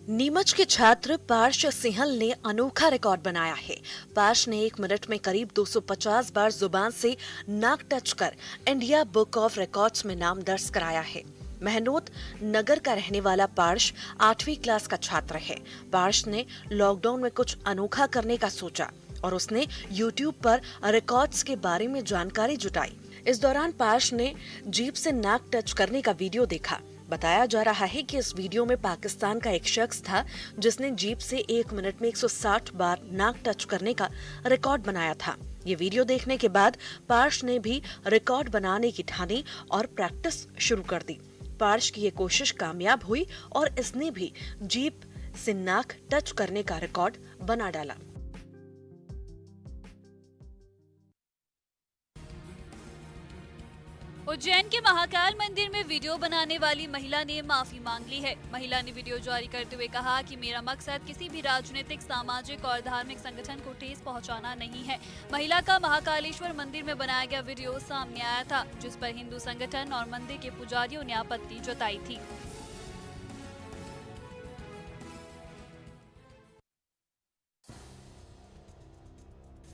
नीमच के छात्र पार्श सिंहल ने अनोखा रिकॉर्ड बनाया है। पार्श ने 1 मिनट में करीब 250 बार जुबान से नाक टच कर इंडिया बुक ऑफ रिकॉर्ड्स में नाम दर्ज कराया है। महनोत नगर का रहने वाला पार्श 8वीं क्लास का छात्र है। पार्श ने लॉकडाउन में कुछ अनोखा करने का सोचा और उसने यूट्यूब पर रिकॉर्ड्स के बारे में जानकारी जुटाई। इस दौरान पार्श ने जीप से नाक टच करने का वीडियो देखा। बताया जा रहा है कि इस वीडियो में पाकिस्तान का एक शख्स था जिसने जीप से 1 मिनट में 160 बार नाक टच करने का रिकॉर्ड बनाया था। ये वीडियो देखने के बाद पार्श ने भी रिकॉर्ड बनाने की ठानी और प्रैक्टिस शुरू कर दी। पार्श की ये कोशिश कामयाब हुई और इसने भी जीप से नाक टच करने का रिकॉर्ड बना डाला। उज्जैन के महाकाल मंदिर में वीडियो बनाने वाली महिला ने माफी मांग ली है। महिला ने वीडियो जारी करते हुए कहा कि मेरा मकसद किसी भी राजनीतिक, सामाजिक और धार्मिक संगठन को ठेस पहुंचाना नहीं है। महिला का महाकालेश्वर मंदिर में बनाया गया वीडियो सामने आया था, जिस पर हिंदू संगठन और मंदिर के पुजारियों ने आपत्ति जताई थी।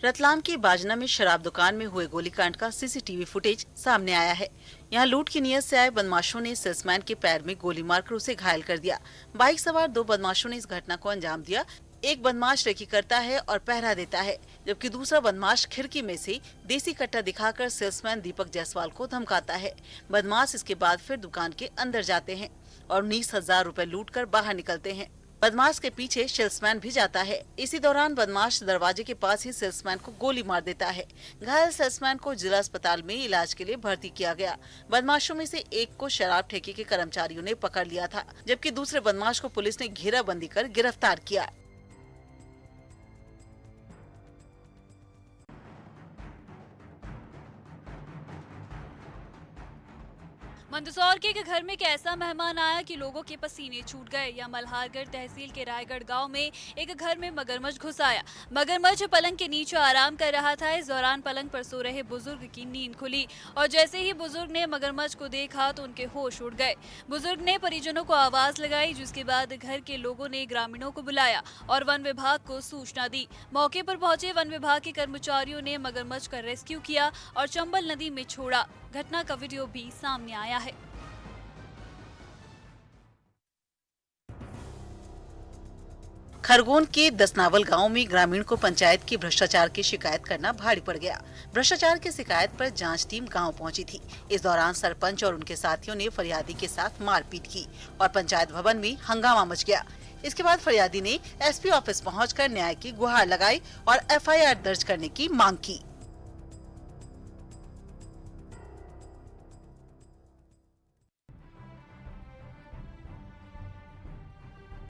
रतलाम की बाजना में शराब दुकान में हुए गोलीकांड का सीसीटीवी फुटेज सामने आया है। यहां लूट की नीयत से आए बदमाशों ने सेल्समैन के पैर में गोली मारकर उसे घायल कर दिया। बाइक सवार 2 बदमाशों ने इस घटना को अंजाम दिया। एक बदमाश रेकी करता है और पहरा देता है, जबकि दूसरा बदमाश खिड़की में से देसी कट्टा दिखाकर सेल्समैन दीपक जायसवाल को धमकाता है। बदमाश इसके बाद फिर दुकान के अंदर जाते हैं और 19,000 रुपए लूट कर बाहर निकलते हैं। बदमाश के पीछे सेल्समैन भी जाता है। इसी दौरान बदमाश दरवाजे के पास ही सेल्समैन को गोली मार देता है। घायल सेल्समैन को जिला अस्पताल में इलाज के लिए भर्ती किया गया। बदमाशों में से एक को शराब ठेके के कर्मचारियों ने पकड़ लिया था, जबकि दूसरे बदमाश को पुलिस ने घेराबंदी कर गिरफ्तार किया। मंदसौर के एक घर में एक ऐसा मेहमान आया कि लोगों के पसीने छूट गए। या मल्हारगढ़ तहसील के रायगढ़ गांव में एक घर में मगरमच्छ घुस आया। मगरमच्छ पलंग के नीचे आराम कर रहा था। इस दौरान पलंग पर सो रहे बुजुर्ग की नींद खुली और जैसे ही बुजुर्ग ने मगरमच्छ को देखा तो उनके होश उड़ गए। बुजुर्ग ने परिजनों को आवाज लगाई, जिसके बाद घर के लोगों ने ग्रामीणों को बुलाया और वन विभाग को सूचना दी। मौके पर पहुंचे वन विभाग के कर्मचारियों ने मगरमच्छ का रेस्क्यू किया और चंबल नदी में छोड़ा। घटना का वीडियो भी सामने आया है। खरगोन के दसनावल गांव में ग्रामीण को पंचायत की भ्रष्टाचार की शिकायत करना भारी पड़ गया। भ्रष्टाचार की शिकायत पर जांच टीम गांव पहुंची थी। इस दौरान सरपंच और उनके साथियों ने फरियादी के साथ मारपीट की और पंचायत भवन में हंगामा मच गया। इसके बाद फरियादी ने एसपी ऑफिस पहुंचकर न्याय की गुहार लगाई और एफआईआर दर्ज करने की मांग की।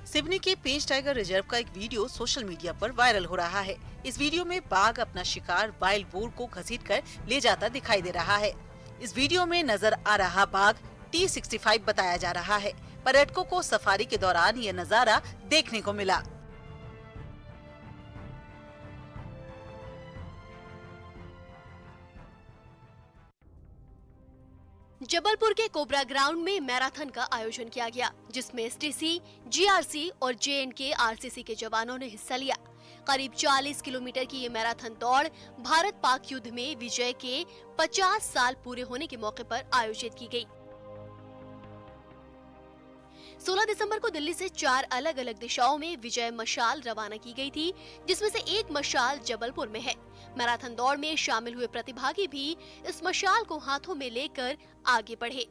सिवनी के पेंच टाइगर रिजर्व का एक वीडियो सोशल मीडिया पर वायरल हो रहा है। इस वीडियो में बाघ अपना शिकार वाइल्ड बोर को घसीटकर ले जाता दिखाई दे रहा है। इस वीडियो में नजर आ रहा बाघ T65 बताया जा रहा है। पर्यटकों को सफारी के दौरान ये नजारा देखने को मिला। जबलपुर के कोबरा ग्राउंड में मैराथन का आयोजन किया गया, जिसमें एसटीसी, जीआरसी और जेएनके आरसीसी के जवानों ने हिस्सा लिया। करीब 40 किलोमीटर की ये मैराथन दौड़ भारत पाक युद्ध में विजय के 50 साल पूरे होने के मौके पर आयोजित की गई। 16 दिसंबर को दिल्ली से 4 अलग अलग दिशाओं में विजय मशाल रवाना की गई थी, जिसमें से एक मशाल जबलपुर में है। मैराथन दौड़ में शामिल हुए प्रतिभागी भी इस मशाल को हाथों में लेकर आगे बढ़े।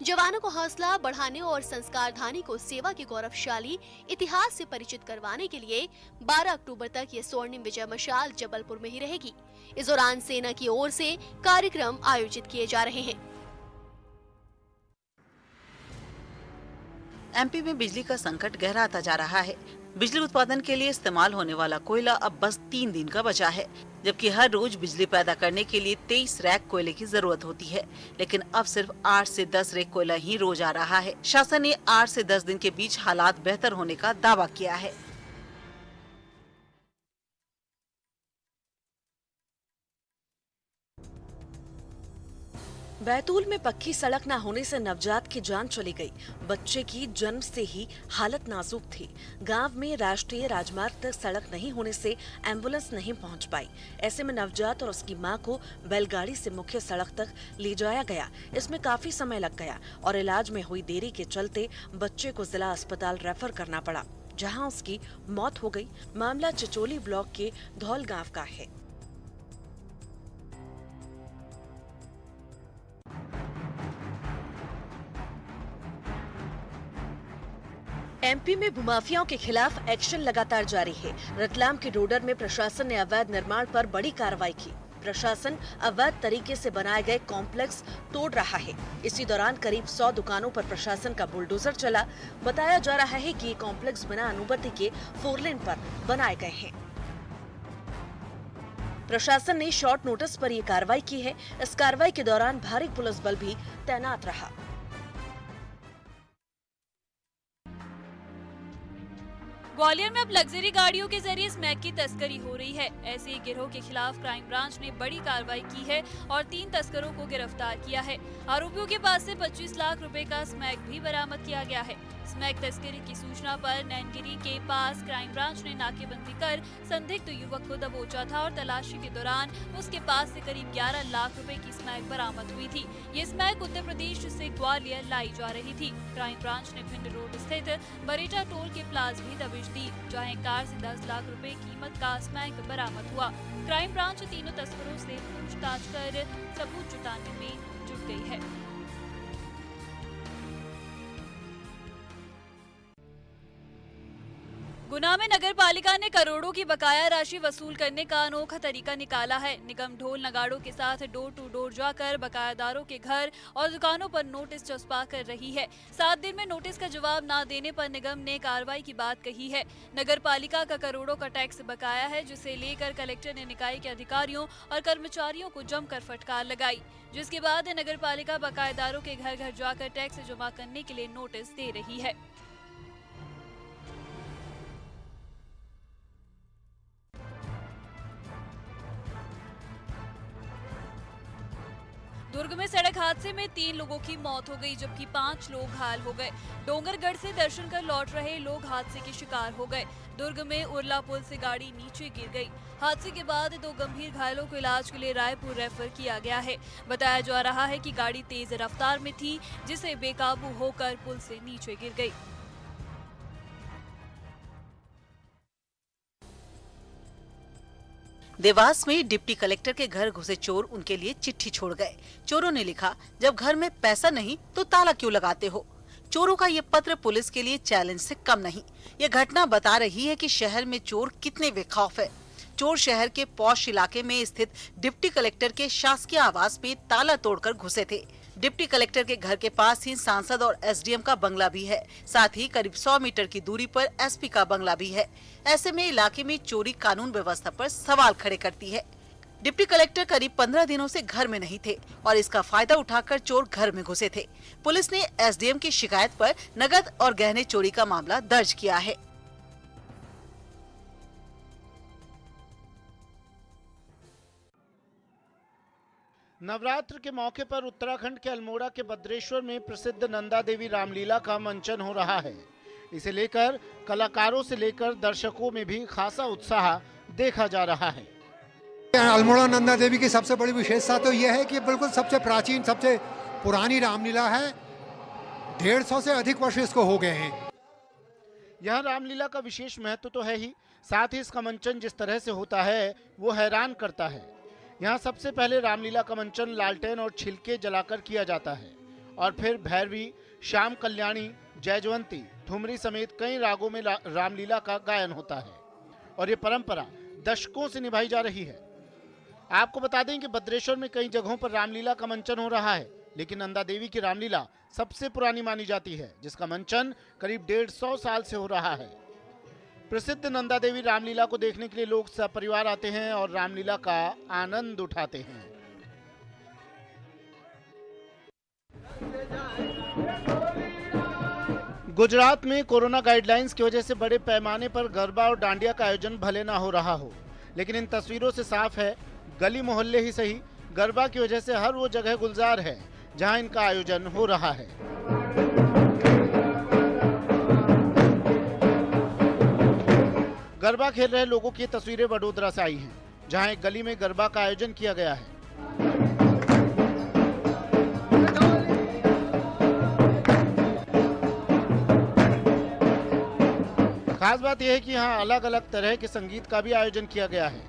जवानों को हौसला बढ़ाने और संस्कारधानी को सेवा के गौरवशाली इतिहास से परिचित करवाने के लिए 12 अक्टूबर तक ये स्वर्णिम विजय मशाल जबलपुर में ही रहेगी। इस दौरान सेना की ओर से कार्यक्रम आयोजित किए जा रहे हैं। एमपी में बिजली का संकट गहराता जा रहा है। बिजली उत्पादन के लिए इस्तेमाल होने वाला कोयला अब बस 3 दिन का बचा है, जबकि हर रोज बिजली पैदा करने के लिए 23 रैक कोयले की जरूरत होती है, लेकिन अब सिर्फ 8 से 10 रैक कोयला ही रोज आ रहा है। शासन ने 8 से 10 दिन के बीच हालात बेहतर होने का दावा किया है। बैतूल में पक्की सड़क न होने से नवजात की जान चली गई। बच्चे की जन्म से ही हालत नाजुक थी। गांव में राष्ट्रीय राजमार्ग तक सड़क नहीं होने से एम्बुलेंस नहीं पहुंच पाई। ऐसे में नवजात और उसकी मां को बैलगाड़ी से मुख्य सड़क तक ले जाया गया। इसमें काफी समय लग गया और इलाज में हुई देरी के चलते बच्चे को जिला अस्पताल रेफर करना पड़ा, जहां उसकी मौत हो गई। मामला चिचोली ब्लॉक के धौल गांव का है। एमपी में भूमाफियाओं के खिलाफ एक्शन लगातार जारी है। रतलाम के डोडर में प्रशासन ने अवैध निर्माण पर बड़ी कार्रवाई की। प्रशासन अवैध तरीके से बनाए गए कॉम्प्लेक्स तोड़ रहा है। इसी दौरान करीब 100 दुकानों पर प्रशासन का बुलडोजर चला। बताया जा रहा है कि ये कॉम्प्लेक्स बिना अनुमति के 4 लेन पर बनाए गए हैं। प्रशासन ने शॉर्ट नोटिस पर ये कार्रवाई की है। इस कार्रवाई के दौरान भारी पुलिस बल भी तैनात रहा। ग्वालियर में अब लग्जरी गाड़ियों के जरिए स्मैक की तस्करी हो रही है। ऐसे ही गिरोह के खिलाफ क्राइम ब्रांच ने बड़ी कार्रवाई की है और 3 तस्करों को गिरफ्तार किया है। आरोपियों के पास से 25 लाख रुपए का स्मैक भी बरामद किया गया है। स्मैक तस्करी की सूचना पर नैनगिरी के पास क्राइम ब्रांच ने नाकेबंदी कर संदिग्ध युवक को दबोचा था और तलाशी के दौरान उसके पास से करीब 11 लाख रुपए की स्मैक बरामद हुई थी। ये स्मैक उत्तर प्रदेश से ग्वालियर लाई जा रही थी। क्राइम ब्रांच ने भिंड रोड स्थित बरेटा टोल के प्लाज भी दबिश दी, जहां एक कार से 10 लाख रुपए कीमत का स्मैक बरामद हुआ। क्राइम ब्रांच तीनों तस्करों से पूछताछ कर सबूत जुटाने में जुट गई है। गुना में नगर पालिका ने करोड़ों की बकाया राशि वसूल करने का अनोखा तरीका निकाला है। निगम ढोल नगाड़ों के साथ डोर टू डोर जाकर बकायादारों के घर और दुकानों पर नोटिस चस्पा कर रही है। 7 दिन में नोटिस का जवाब न देने पर निगम ने कार्रवाई की बात कही है। नगर पालिका का करोड़ों का टैक्स बकाया है, जिसे लेकर कलेक्टर ने निकाय के अधिकारियों और कर्मचारियों को जमकर फटकार लगाई, जिसके बाद नगर पालिका बकायादारों के घर घर जाकर टैक्स जमा करने के लिए नोटिस दे रही है। दुर्ग में सड़क हादसे में 3 लोगों की मौत हो गई, जबकि 5 लोग घायल हो गए। डोंगरगढ़ से दर्शन कर लौट रहे लोग हादसे के शिकार हो गए। दुर्ग में उरला पुल से गाड़ी नीचे गिर गई। हादसे के बाद 2 गंभीर घायलों को इलाज के लिए रायपुर रेफर किया गया है। बताया जा रहा है कि गाड़ी तेज रफ्तार में थी, जिसे बेकाबू होकर पुल से नीचे गिर गई। देवास में डिप्टी कलेक्टर के घर घुसे चोर उनके लिए चिट्ठी छोड़ गए। चोरों ने लिखा, जब घर में पैसा नहीं तो ताला क्यों लगाते हो। चोरों का ये पत्र पुलिस के लिए चैलेंज से कम नहीं। ये घटना बता रही है कि शहर में चोर कितने बेखौफ है। चोर शहर के पॉश इलाके में स्थित डिप्टी कलेक्टर के शासकीय आवास में ताला तोड़कर घुसे थे। डिप्टी कलेक्टर के घर के पास ही सांसद और एसडीएम का बंगला भी है। साथ ही करीब 100 मीटर की दूरी पर एसपी का बंगला भी है। ऐसे में इलाके में चोरी कानून व्यवस्था पर सवाल खड़े करती है। डिप्टी कलेक्टर करीब 15 दिनों से घर में नहीं थे और इसका फायदा उठाकर चोर घर में घुसे थे। पुलिस ने एसडीएम की शिकायत पर नकद और गहने चोरी का मामला दर्ज किया है। नवरात्र के मौके पर उत्तराखंड के अल्मोड़ा के भद्रेश्वर में प्रसिद्ध नंदा देवी रामलीला का मंचन हो रहा है। इसे लेकर कलाकारों से लेकर दर्शकों में भी खासा उत्साह देखा जा रहा है। अल्मोड़ा नंदा देवी की सबसे बड़ी विशेषता तो यह है कि बिल्कुल सबसे प्राचीन, सबसे पुरानी रामलीला है। 150 से अधिक वर्ष इसको हो गए हैं। यह रामलीला का विशेष महत्व तो है ही, साथ ही इसका मंचन जिस तरह से होता है वो हैरान करता है। यहाँ सबसे पहले रामलीला का मंचन लालटेन और छिलके जलाकर किया जाता है और फिर भैरवी, श्याम कल्याणी, जयजवंती, ठुमरी समेत कई रागों में रामलीला का गायन होता है और ये परंपरा दशकों से निभाई जा रही है। आपको बता दें कि भद्रेश्वर में कई जगहों पर रामलीला का मंचन हो रहा है, लेकिन नंदा देवी की रामलीला सबसे पुरानी मानी जाती है, जिसका मंचन करीब 150 साल से हो रहा है। प्रसिद्ध नंदा देवी रामलीला को देखने के लिए लोग सपरिवार आते हैं और रामलीला का आनंद उठाते हैं। गुजरात में कोरोना गाइडलाइंस की वजह से बड़े पैमाने पर गरबा और डांडिया का आयोजन भले ना हो रहा हो, लेकिन इन तस्वीरों से साफ है, गली मोहल्ले ही सही, गरबा की वजह से हर वो जगह गुलजार है जहां इनका आयोजन हो रहा है। गरबा खेल रहे लोगों की तस्वीरें वडोदरा से आई हैं, जहां एक गली में गरबा का आयोजन किया गया है। खास बात यह है कि यहाँ अलग अलग तरह के संगीत का भी आयोजन किया गया है।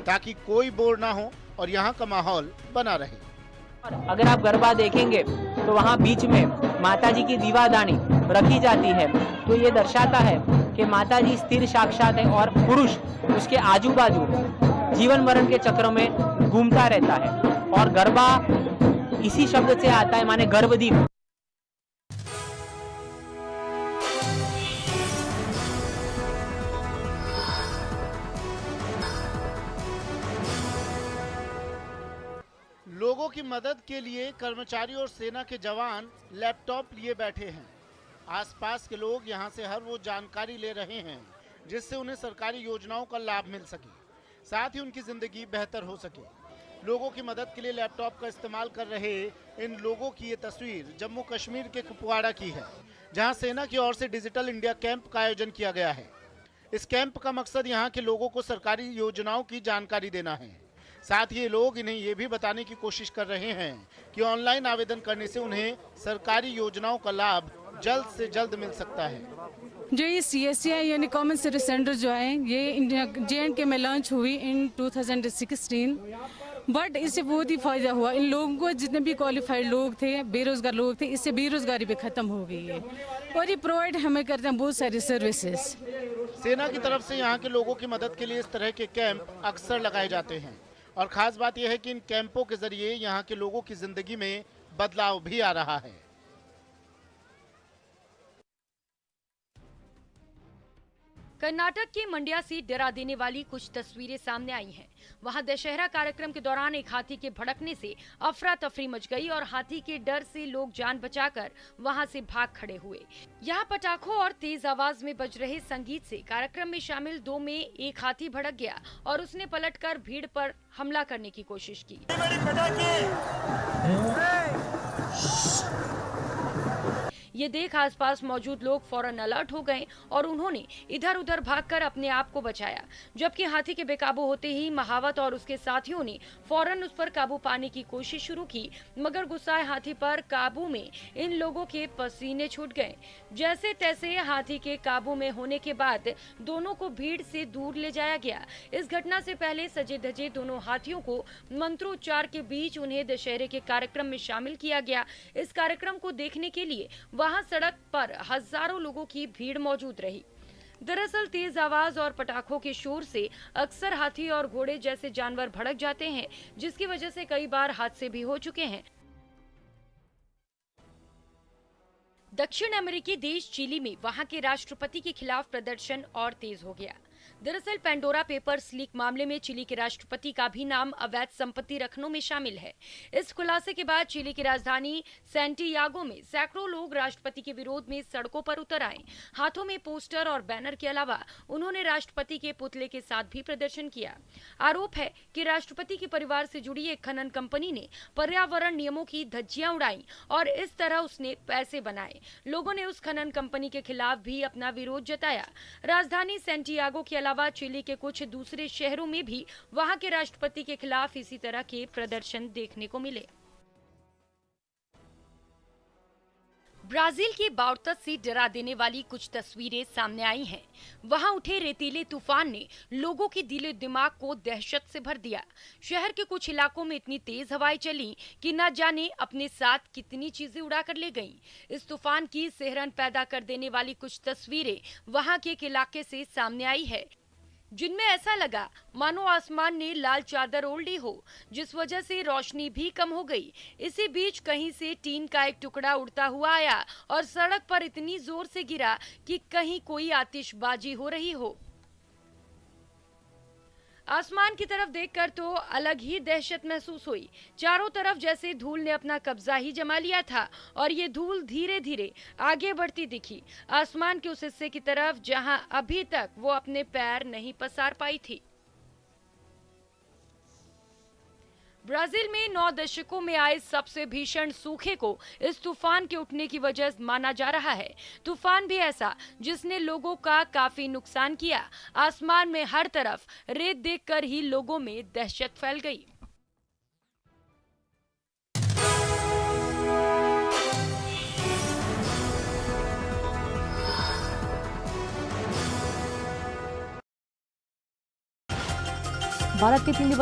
ताकि कोई बोर ना हो और यहाँ का माहौल बना रहे। अगर आप गरबा देखेंगे तो वहाँ बीच में माता जी की दीवादानी रखी जाती है, तो ये दर्शाता है कि माता जी स्थिर साक्षात है और पुरुष उसके आजू बाजू जीवन मरण के चक्र में घूमता रहता है। और गरबा इसी शब्द से आता है, माने गर्भदीप। लोगों की मदद के लिए कर्मचारी और सेना के जवान लैपटॉप लिए बैठे हैं। आसपास के लोग यहां से हर वो जानकारी ले रहे हैं जिससे उन्हें सरकारी योजनाओं का लाभ मिल सके, साथ ही उनकी जिंदगी बेहतर हो सके। लोगों की मदद के लिए लैपटॉप का इस्तेमाल कर रहे इन लोगों की ये तस्वीर जम्मू कश्मीर के कुपवाड़ा की है, जहां सेना की ओर से डिजिटल इंडिया कैंप का आयोजन किया गया है। इस कैंप का मकसद यहाँ के लोगों को सरकारी योजनाओं की जानकारी देना है। साथ ही ये लोग इन्हें ये भी बताने की कोशिश कर रहे हैं कि ऑनलाइन आवेदन करने से उन्हें सरकारी योजनाओं का लाभ जल्द से जल्द मिल सकता है। जो ये CSC है यानी कॉमन सर्विस सेंटर जो है, ये JNK में लॉन्च हुई इन 2016, बट इससे बहुत ही फायदा हुआ। इन लोगों को जितने भी क्वालिफाइड लोग थे, बेरोजगार लोग थे, इससे बेरोजगारी भी खत्म हो गई है और ये प्रोवाइड हमें करते हैं बहुत सारी सर्विसेज। सेना की तरफ से यहाँ के लोगों की मदद के लिए इस तरह के कैंप अक्सर लगाए जाते हैं और खास बात यह है कि इन कैंपों के जरिए यहाँ के लोगों की जिंदगी में बदलाव भी आ रहा है। कर्नाटक के मंड्या से डरा देने वाली कुछ तस्वीरें सामने आई हैं। वहां दशहरा कार्यक्रम के दौरान एक हाथी के भड़कने से अफरा तफरी मच गई और हाथी के डर से लोग जान बचाकर वहां से भाग खड़े हुए। यहां पटाखों और तेज आवाज में बज रहे संगीत से कार्यक्रम में शामिल 2 में एक हाथी भड़क गया और उसने पलटकर भीड़ पर हमला करने की कोशिश की। ये देख आसपास मौजूद लोग फौरन अलर्ट हो गए और उन्होंने इधर उधर भागकर अपने आप को बचाया, जबकि हाथी के बेकाबू होते ही महावत और उसके साथियों ने फौरन उस पर काबू पाने की कोशिश शुरू की, मगर गुस्साए हाथी पर काबू में इन लोगों के पसीने छूट गए। जैसे तैसे हाथी के काबू में होने के बाद दोनों को भीड़ से दूर ले जाया गया। इस घटना से पहले सजे धजे दोनों हाथियों को मंत्रोच्चार के बीच उन्हें दशहरे के कार्यक्रम में शामिल किया गया। इस कार्यक्रम को देखने के लिए वहां सड़क पर हजारों लोगों की भीड़ मौजूद रही। दरअसल तेज आवाज और पटाखों के शोर से अक्सर हाथी और घोड़े जैसे जानवर भड़क जाते हैं, जिसकी वजह से कई बार हादसे भी हो चुके हैं। दक्षिण अमेरिकी देश चिली में वहां के राष्ट्रपति के खिलाफ प्रदर्शन और तेज हो गया। दरअसल पेंडोरा पेपर्स लीक मामले में चिली के राष्ट्रपति का भी नाम अवैध संपत्ति रखने में शामिल है। इस खुलासे के बाद चिली की राजधानी सैंटियागो में सैकड़ों लोग राष्ट्रपति के विरोध में सड़कों पर उतर आए। हाथों में पोस्टर और बैनर के अलावा उन्होंने राष्ट्रपति के पुतले के साथ भी प्रदर्शन किया। आरोप है कि राष्ट्रपति के परिवार से जुड़ी एक खनन कंपनी ने पर्यावरण नियमों की धज्जियां उड़ाई और इस तरह उसने पैसे बनाए। लोगों ने उस खनन कंपनी के खिलाफ भी अपना विरोध जताया। राजधानी सैंटियागो के अलावा चिली के कुछ दूसरे शहरों में भी वहां के राष्ट्रपति के खिलाफ इसी तरह के प्रदर्शन देखने को मिले। ब्राजील की बाउर्तस से डरा देने वाली कुछ तस्वीरें सामने आई हैं। वहां उठे रेतीले तूफान ने लोगों के दिलो दिमाग को दहशत से भर दिया। शहर के कुछ इलाकों में इतनी तेज हवाएं चली कि न जाने अपने साथ कितनी चीजें उड़ा कर ले गईं। इस तूफान की सिहरन पैदा कर देने वाली कुछ तस्वीरें वहां के एक इलाके से सामने आई है, जिनमें ऐसा लगा मानो आसमान ने लाल चादर ओढ़ ली हो, जिस वजह से रोशनी भी कम हो गई। इसी बीच कहीं से टीन का एक टुकड़ा उड़ता हुआ आया और सड़क पर इतनी जोर से गिरा कि कहीं कोई आतिशबाजी हो रही हो। आसमान की तरफ देखकर तो अलग ही दहशत महसूस हुई। चारों तरफ जैसे धूल ने अपना कब्जा ही जमा लिया था और ये धूल धीरे धीरे आगे बढ़ती दिखी आसमान के उस हिस्से की तरफ जहां अभी तक वो अपने पैर नहीं पसार पाई थी। ब्राजील में 9 दशकों में आए सबसे भीषण सूखे को इस तूफान के उठने की वजह माना जा रहा है। तूफान भी ऐसा जिसने लोगों का काफी नुकसान किया। आसमान में हर तरफ रेत देखकर ही लोगों में दहशत फैल गई। भारत के 3 दिवसीय